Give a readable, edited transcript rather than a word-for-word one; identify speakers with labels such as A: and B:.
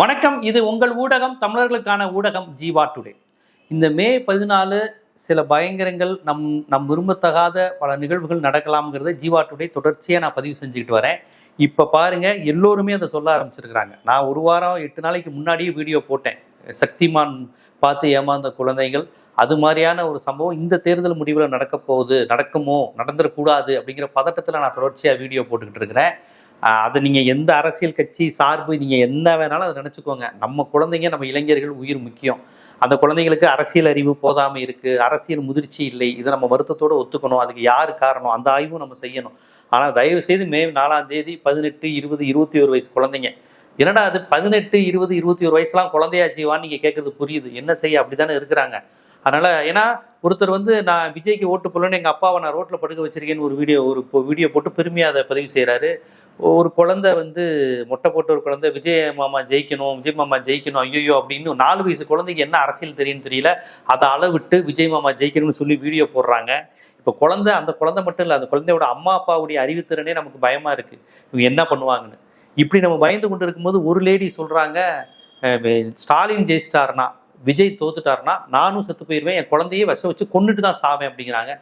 A: வணக்கம். இது உங்கள் ஊடகம், தமிழர்களுக்கான ஊடகம் ஜீவா டுடே. இந்த மே 14 சில பயங்கரங்கள், நம் நம் விரும்பத்தகாத பல நிகழ்வுகள் நடக்கலாம்ங்கிறத ஜீவா டுடே தொடர்ச்சியாக நான் பதிவு செஞ்சுக்கிட்டு வரேன். இப்போ பாருங்க, எல்லோருமே அதை சொல்ல ஆரம்பிச்சிருக்கிறாங்க. நான் ஒரு வாரம் 8 நாளைக்கு முன்னாடியே வீடியோ போட்டேன். சக்திமான் பார்த்து ஏமாந்த குழந்தைகள், அது மாதிரியான ஒரு சம்பவம் இந்த தேர்தல் முடிவில் நடக்க போகுது, நடக்குமோ, நடந்துடக்கூடாது அப்படிங்கிற பதட்டத்தில் நான் தொடர்ச்சியாக வீடியோ போட்டுக்கிட்டு இருக்கிறேன். அதை நீங்கள் எந்த அரசியல் கட்சி சார்பு நீங்கள் என்ன வேணாலும் அதை நினச்சிக்கோங்க. நம்ம குழந்தைங்க, நம்ம இளைஞர்கள் உயிர் முக்கியம். அந்த குழந்தைங்களுக்கு அரசியல் அறிவு போதாமல் இருக்குது, அரசியல் முதிர்ச்சி இல்லை. இதை நம்ம வருத்தத்தோடு ஒத்துக்கணும். அதுக்கு யார் காரணம், அந்த ஆய்வும் நம்ம செய்யணும். ஆனால் தயவு செய்து மே 4ஆம் தேதி 18, 20, 21 வயசு குழந்தைங்க, என்னடா அது 18, 20, 21 வயசுலாம் குழந்தையா ஜீவான்னு நீங்கள் கேட்குறது புரியுது. என்ன செய்ய, அப்படி தானே இருக்கிறாங்க. அதனால் ஏன்னா ஒருத்தர் நான் விஜய்க்கு ஓட்டு போடலன்னு எங்கள் அப்பாவை நான் ரோட்டில் படுக்க வச்சிருக்கேன்னு ஒரு வீடியோ போட்டு பெருமையாக அதை பதிவு செய்கிறாரு. ஒரு குழந்தை மொட்டை போட்ட ஒரு குழந்தை விஜய் மாமா ஜெயிக்கணும் ஐயோ அப்படின்னு 4 வயசு குழந்தைக்கு என்ன அரசியல் தெரியும்னு தெரியல. அதை அளவிட்டு விஜய் மாமா ஜெயிக்கணும்னு சொல்லி வீடியோ போடுறாங்க. இப்போ அந்த குழந்தை மட்டும் இல்லை, அந்த குழந்தையோட அம்மா அப்பாவுடைய அறிவுத்திறனே நமக்கு பயமா இருக்கு, இவங்க என்ன பண்ணுவாங்கன்னு. இப்படி நம்ம பயந்து கொண்டு இருக்கும்போது ஒரு லேடி சொல்றாங்க, ஸ்டாலின் ஜெயிச்சிட்டாருனா, விஜய் தோத்துட்டாருனா நானும் செத்து போயிடுவேன், என் குழந்தையே விஷம் வச்சு கொண்டுட்டு தான் சாவேன் அப்படிங்கிறாங்க.